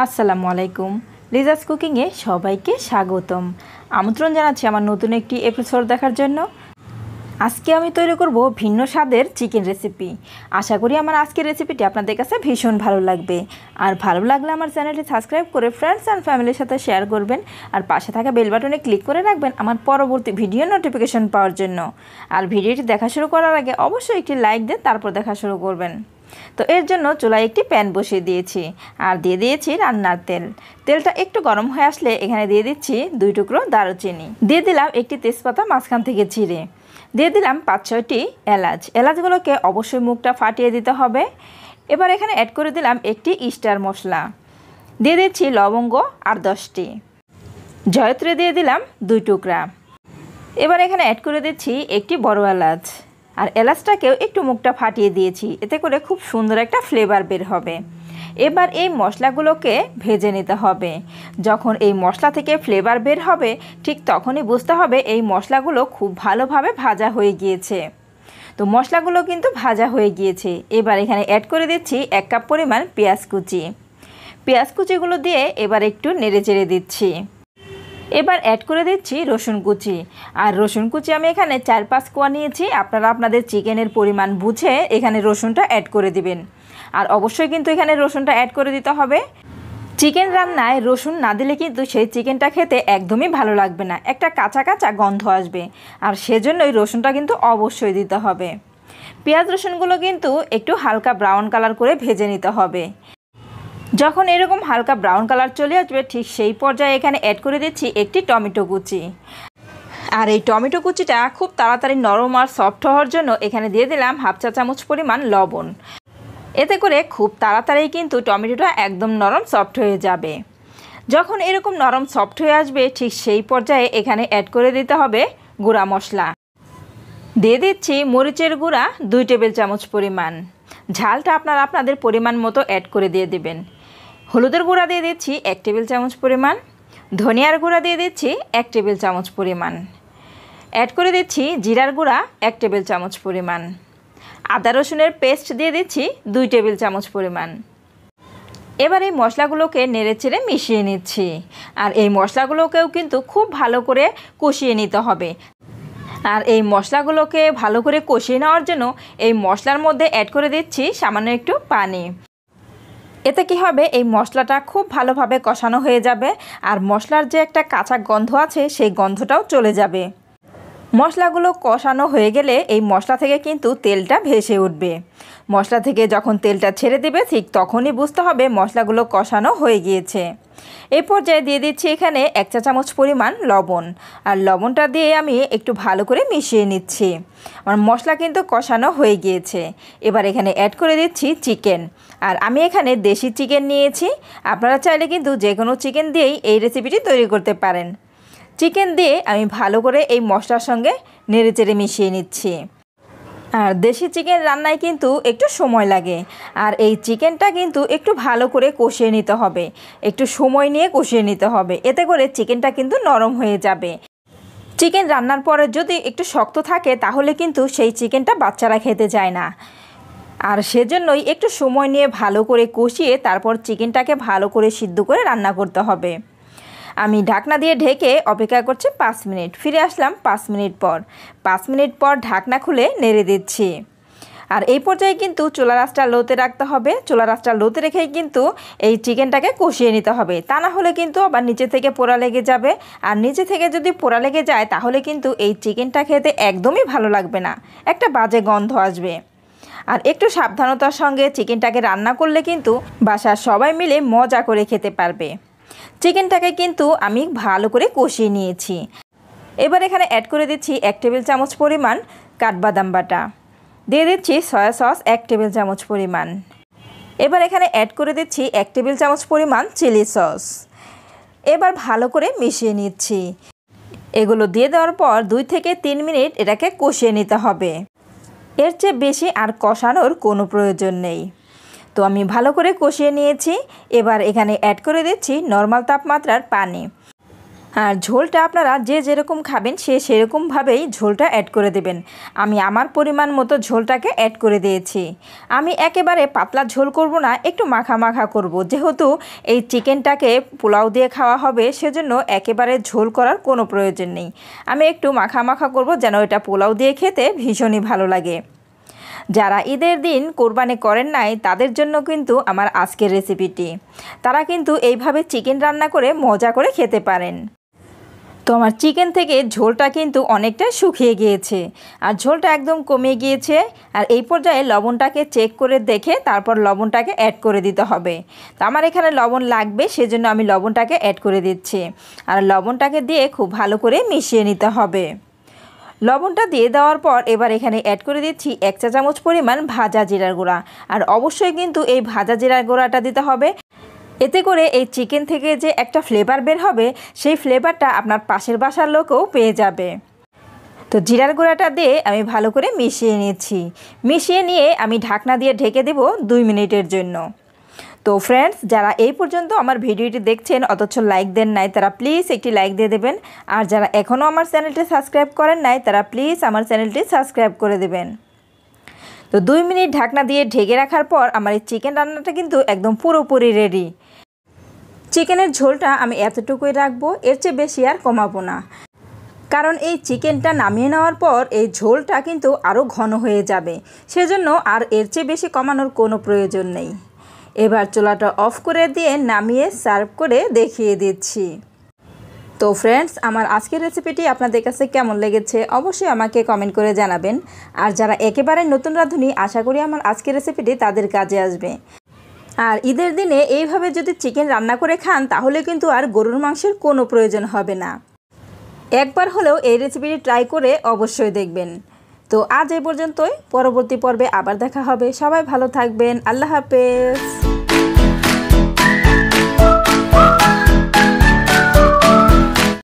আসসালামু আলাইকুম। লিজাস কুকিংয়ে সবাইকে স্বাগতম। আমন্ত্রণ জানাচ্ছি আমার নতুন একটি এপিসোড দেখার জন্য। আজকে আমি তৈরি করব ভিন্ন স্বাদের চিকেন রেসিপি। আশা করি আমার আজকের রেসিপিটি আপনাদের কাছে ভীষণ ভালো লাগবে। আর ভালো লাগলে আমার চ্যানেলটি সাবস্ক্রাইব করে ফ্রেন্ডস অ্যান্ড ফ্যামিলির সাথে শেয়ার করবেন। আর পাশে থাকা বেল বাটনে ক্লিক করে রাখবেন আমার পরবর্তী ভিডিও নোটিফিকেশন পাওয়ার জন্য। আর ভিডিওটি দেখা শুরু করার আগে অবশ্যই একটি লাইক দিয়ে তারপর দেখা শুরু করবেন। তো এর জন্য চুলায় একটি প্যান বসিয়ে দিয়েছি আর দিয়ে দিয়েছি রান্নার তেল। তেলটা একটু গরম হয়ে আসলে এখানে দিয়ে দিচ্ছি 2 টুকরো দারুচিনি, দিয়ে দিলাম একটি তেজপাতা মাঝখান থেকে চিড়ে, দিয়ে দিলাম 5-6টি এলাচ। এলাচগুলোকে অবশ্যই মুখটা ফাটিয়ে দিতে হবে। এবার এখানে অ্যাড করে দিলাম একটি স্টার মশলা, দিয়ে দিচ্ছি লবঙ্গ আর 10টি, জয়ত্রী দিয়ে দিলাম 2 টুকরা। এবার এখানে অ্যাড করে দিচ্ছি একটি বড় এলাচ, আর এলাচটাকেও একটু মুখটা ফাটিয়ে দিয়েছি, এতে করে খুব সুন্দর একটা ফ্লেভার বের হবে। এবার এই মশলাগুলোকে ভেজে নিতে হবে। যখন এই মশলা থেকে ফ্লেভার বের হবে ঠিক তখনই বুঝতে হবে এই মশলাগুলো খুব ভালোভাবে ভাজা হয়ে গিয়েছে। তো মশলাগুলো কিন্তু ভাজা হয়ে গিয়েছে। এবার এখানে অ্যাড করে দিচ্ছি 1 কাপ পরিমাণ পেঁয়াজ কুচি। পেঁয়াজ কুচিগুলো দিয়ে এবার একটু নেড়ে চেড়ে দিচ্ছি। এবার অ্যাড করে দিচ্ছি রসুন কুচি, আর রসুন কুচি আমি এখানে 4-5 কোয়া নিয়েছি। আপনারা আপনাদের চিকেনের পরিমাণ বুঝে এখানে রসুনটা অ্যাড করে দিবেন। আর অবশ্যই কিন্তু এখানে রসুনটা অ্যাড করে দিতে হবে। চিকেন রান্নায় রসুন না দিলে কিন্তু সেই চিকেনটা খেতে একদমই ভালো লাগবে না, একটা কাঁচা কাঁচা গন্ধ আসবে। আর সেজন্যই রসুনটা কিন্তু অবশ্যই দিতে হবে। পেঁয়াজ রসুনগুলো কিন্তু একটু হালকা ব্রাউন কালার করে ভেজে নিতে হবে। যখন এরকম হালকা ব্রাউন কালার চলে আসবে ঠিক সেই পর্যায়ে এখানে অ্যাড করে দিচ্ছি একটি টমেটো কুচি। আর এই টমেটো কুচিটা খুব তাড়াতাড়ি নরম আর সফট হওয়ার জন্য এখানে দিয়ে দিলাম 1/2 চা চামচ পরিমাণ লবণ। এতে করে খুব তাড়াতাড়ি কিন্তু টমেটোটা একদম নরম সফট হয়ে যাবে। যখন এরকম নরম সফট হয়ে আসবে ঠিক সেই পর্যায়ে এখানে অ্যাড করে দিতে হবে গুঁড়া মশলা। দিয়ে দিচ্ছি মরিচের গুঁড়া 2 টেবিল চামচ পরিমাণ। ঝালটা আপনারা আপনাদের পরিমাণ মতো অ্যাড করে দিয়ে দিবেন। হলুদের গুঁড়া দিয়ে দিচ্ছি 1 টেবিল চামচ পরিমাণ। ধনিয়ার গুঁড়া দিয়ে দিচ্ছি 1 টেবিল চামচ পরিমাণ। অ্যাড করে দিচ্ছি জিরার গুঁড়া 1 টেবিল চামচ পরিমাণ। আদা রসুনের পেস্ট দিয়ে দিচ্ছি 2 টেবিল চামচ পরিমাণ। এবার এই মশলাগুলোকে নেড়েচেড়ে মিশিয়ে নিচ্ছি। আর এই মশলাগুলোকেও কিন্তু খুব ভালো করে কষিয়ে নিতে হবে। আর এই মশলাগুলোকে ভালো করে কষিয়ে নেওয়ার জন্য এই মশলার মধ্যে অ্যাড করে দিচ্ছি সামান্য একটু পানি। এতে কি হবে, এই মশলাটা খুব ভালোভাবে কষানো হয়ে যাবে। আর মশলার যে একটা কাঁচা গন্ধ আছে সেই গন্ধটাও চলে যাবে। মশলাগুলো কষানো হয়ে গেলে এই মশলা থেকে কিন্তু তেলটা ভেসে উঠবে। মশলা থেকে যখন তেলটা ছেড়ে দেবে ঠিক তখনই বুঝতে হবে মশলাগুলো কষানো হয়ে গিয়েছে। এই পর্যায়ে দিয়ে দিচ্ছি এখানে 1 চা চামচ পরিমাণ লবণ। আর লবণটা দিয়ে আমি একটু ভালো করে মিশিয়ে নিচ্ছি। আমার মশলা কিন্তু কষানো হয়ে গিয়েছে। এবার এখানে অ্যাড করে দিচ্ছি চিকেন। আর আমি এখানে দেশি চিকেন নিয়েছি। আপনারা চাইলে কিন্তু যে কোনো চিকেন দিয়েই এই রেসিপিটি তৈরি করতে পারেন। চিকেন দিয়ে আমি ভালো করে এই মশলার সঙ্গে নেড়েচেড়ে মিশিয়ে নিচ্ছি। আর দেশি চিকেন রান্নায় কিন্তু একটু সময় লাগে। আর এই চিকেনটা কিন্তু একটু ভালো করে কষিয়ে নিতে হবে, একটু সময় নিয়ে কষিয়ে নিতে হবে। এতে করে চিকেনটা কিন্তু নরম হয়ে যাবে। চিকেন রান্নার পরে যদি একটু শক্ত থাকে তাহলে কিন্তু সেই চিকেনটা বাচ্চারা খেতে চায় না। আর সেজন্যই একটু সময় নিয়ে ভালো করে কষিয়ে তারপর চিকেনটাকে ভালো করে সিদ্ধ করে রান্না করতে হবে। আমি ঢাকনা দিয়ে ঢেকে অপেক্ষা করছি 5 মিনিট। ফিরে আসলাম 5 মিনিট পর। 5 মিনিট পর ঢাকনা খুলে নেড়ে দিচ্ছি। আর এই পর্যায়ে কিন্তু চুলার আঁচটা লোতে রাখতে হবে। চুলার আঁচটা লোতে রেখেই কিন্তু এই চিকেনটাকে কষিয়ে নিতে হবে, তা না হলে কিন্তু আবার নিচে থেকে পোড়া লেগে যাবে। আর নিচে থেকে যদি পোড়া লেগে যায় তাহলে কিন্তু এই চিকেনটা খেতে একদমই ভালো লাগবে না, একটা বাজে গন্ধ আসবে। আর একটু সাবধানতার সঙ্গে চিকেনটাকে রান্না করলে কিন্তু বাসার সবাই মিলে মজা করে খেতে পারবে। চিকেনটাকে কিন্তু আমি ভালো করে কষিয়ে নিয়েছি। এবার এখানে অ্যাড করে দিচ্ছি 1 টেবিল চামচ পরিমাণ কাঠবাদাম বাটা। দিয়ে দিচ্ছি সয়া সস 1 টেবিল চামচ পরিমাণ। এবার এখানে অ্যাড করে দিচ্ছি 1 টেবিল চামচ পরিমাণ চিলি সস। এবার ভালো করে মিশিয়ে নিচ্ছি। এগুলো দিয়ে দেওয়ার পর 2 থেকে 3 মিনিট এটাকে কষিয়ে নিতে হবে। এর চেয়ে বেশি আর কষানোর কোনো প্রয়োজন নেই। তো আমি ভালো করে কষিয়ে নিয়েছি। এবার এখানে অ্যাড করে দিচ্ছি নর্মাল তাপমাত্রার পানি। আর ঝোলটা আপনারা যে যেরকম খাবেন সেরকমভাবেই ঝোলটা অ্যাড করে দেবেন। আমি আমার পরিমাণ মতো ঝোলটাকে অ্যাড করে দিয়েছি। আমি একেবারে পাতলা ঝোল করব না, একটু মাখা মাখা করব, যেহেতু এই চিকেনটাকে পোলাও দিয়ে খাওয়া হবে, সেজন্য একেবারে ঝোল করার কোনো প্রয়োজন নেই। আমি একটু মাখা মাখা করব যেন এটা পোলাও দিয়ে খেতে ভীষণই ভালো লাগে। যারা ঈদের দিন কোরবানি করেন নাই তাদের জন্য কিন্তু আমার আজকের রেসিপিটি। তারা কিন্তু এইভাবে চিকেন রান্না করে মজা করে খেতে পারেন। তো আমার চিকেন থেকে ঝোলটা কিন্তু অনেকটা শুকিয়ে গিয়েছে আর ঝোলটা একদম কমে গিয়েছে। আর এই পর্যায়ে লবণটাকে চেক করে দেখে তারপর লবণটাকে অ্যাড করে দিতে হবে। তো আমার এখানে লবণ লাগবে, সেজন্য আমি লবণটাকে অ্যাড করে দিচ্ছি। আর লবণটাকে দিয়ে খুব ভালো করে মিশিয়ে নিতে হবে। লবণটা দিয়ে দেওয়ার পর এবার এখানে অ্যাড করে দিচ্ছি 1 চা চামচ পরিমাণ ভাজা জিরার গুঁড়া। আর অবশ্যই কিন্তু এই ভাজা জিরার গুঁড়াটা দিতে হবে। এতে করে এই চিকেন থেকে যে একটা ফ্লেভার বের হবে, সেই ফ্লেভারটা আপনার পাশের বাসার লোকও পেয়ে যাবে। তো জিরার গুঁড়াটা দিয়ে আমি ভালো করে মিশিয়ে নিচ্ছি। মিশিয়ে নিয়ে আমি ঢাকনা দিয়ে ঢেকে দেব 2 মিনিটের জন্য। তো ফ্রেন্ডস, যারা এই পর্যন্ত আমার ভিডিওটি দেখছেন অথচ লাইক দেন নাই, তারা প্লিজ একটি লাইক দিয়ে দেবেন। আর যারা এখনও আমার চ্যানেলটি সাবস্ক্রাইব করেন নাই, তারা প্লিজ আমার চ্যানেলটি সাবস্ক্রাইব করে দেবেন। তো 2 মিনিট ঢাকনা দিয়ে ঢেকে রাখার পর আমার এই চিকেন রান্নাটা কিন্তু একদম পুরোপুরি রেডি। চিকেনের ঝোলটা আমি এতটুকুই রাখবো, এর চেয়ে বেশি আর কমাবো না, কারণ এই চিকেনটা নামিয়ে নেওয়ার পর এই ঝোলটা কিন্তু আরও ঘন হয়ে যাবে। সেজন্য আর এর চেয়ে বেশি কমানোর কোনো প্রয়োজন নেই। এবার চুলাটা অফ করে দিয়ে নামিয়ে সার্ভ করে দেখিয়ে দিচ্ছি। তো ফ্রেন্ডস, আমার আজকের রেসিপিটি আপনাদের কাছে কেমন লেগেছে অবশ্যই আমাকে কমেন্ট করে জানাবেন। আর যারা একেবারে নতুন রাঁধুনি, আশা করি আমার আজকের রেসিপিটি তাদের কাজে আসবে। আর ঈদের দিনে এইভাবে যদি চিকেন রান্না করে খান তাহলে কিন্তু আর গরুর মাংসের কোনো প্রয়োজন হবে না। একবার হলেও এই রেসিপিটি ট্রাই করে অবশ্যই দেখবেন। তো আজ এই পর্যন্তই, পরবর্তী পর্বে আবার দেখা হবে। সবাই ভালো থাকবেন। আল্লাহ হাফেজ।